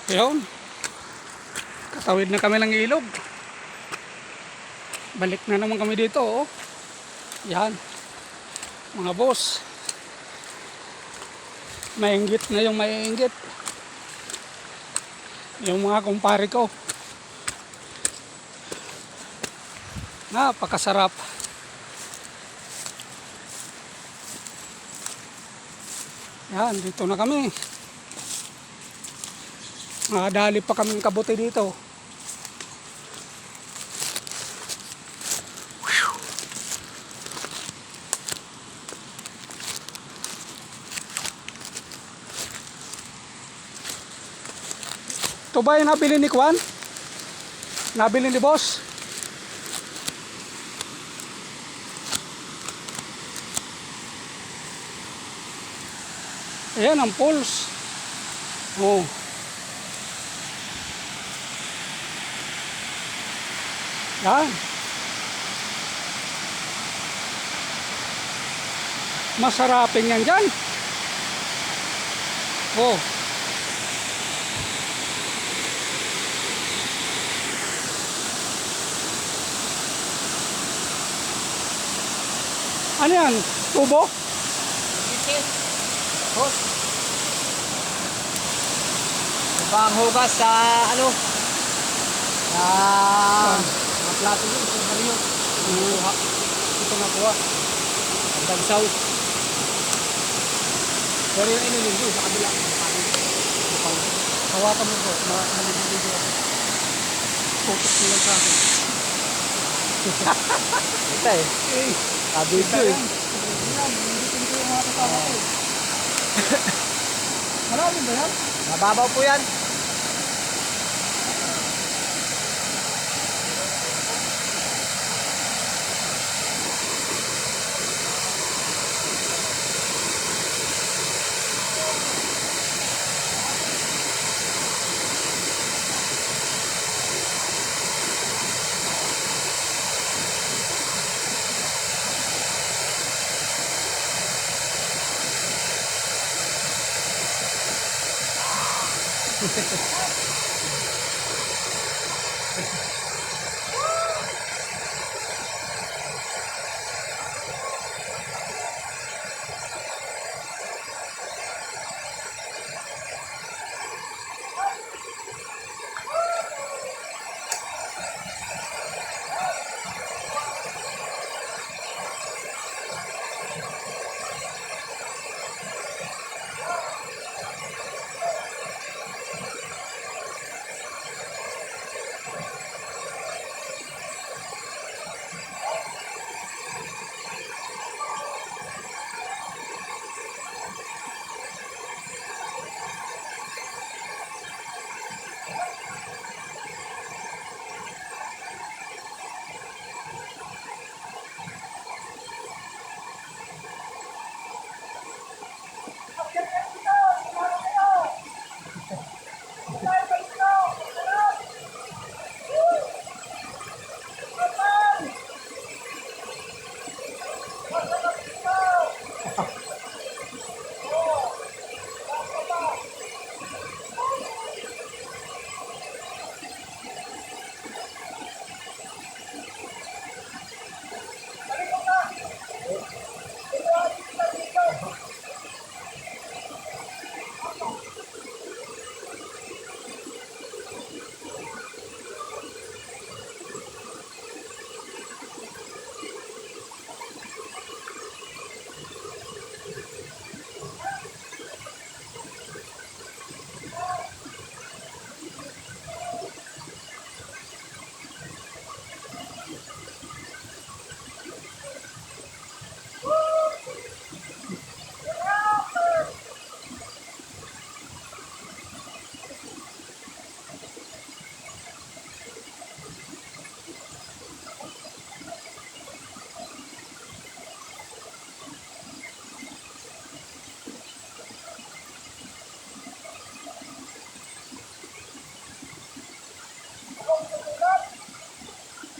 Ayun, katawid na kami ng ilog. Balik na naman kami dito, oh. Yan, mga boss. Mainggit na yung maiinggit. Yung mga kumpare ko. Napakasarap. Yan, dito na kami. Dali pa kaming kabuti dito. Ito ba yung nabili ni Kwan? Nabili ni boss? Ayan ang pulse. Oh. Yan. Masarapin yan dyan. Oh. Ano yan? Tubo? Hos. Ibang hugas sa ano? Sa mga plato yun. Sa baliyo. Ito nakuha. Ang dagsaw. Pero yung inilindi sa kabila. Hawakan mo po. Maliligo ako. Focus mo lang sa akin. Ito eh. Sabi ito eh. Marami ba yan? Mababaw po yan.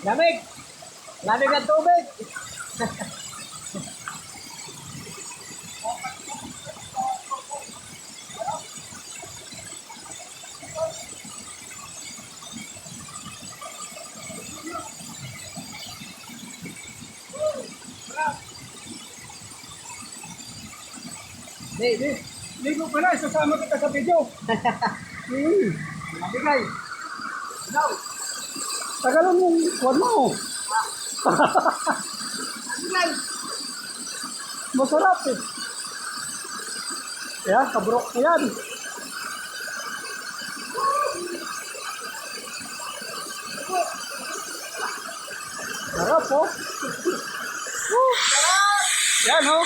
Lamig! Lamig ng tubig! Hindi. Ligo ka na, isasama kita sa video. Nabigay. Daw. Tagalan mong kuwan mo. Nabigay. Masarap eh. Kaya, kaburok na yan. Sarap oh. Yan oh.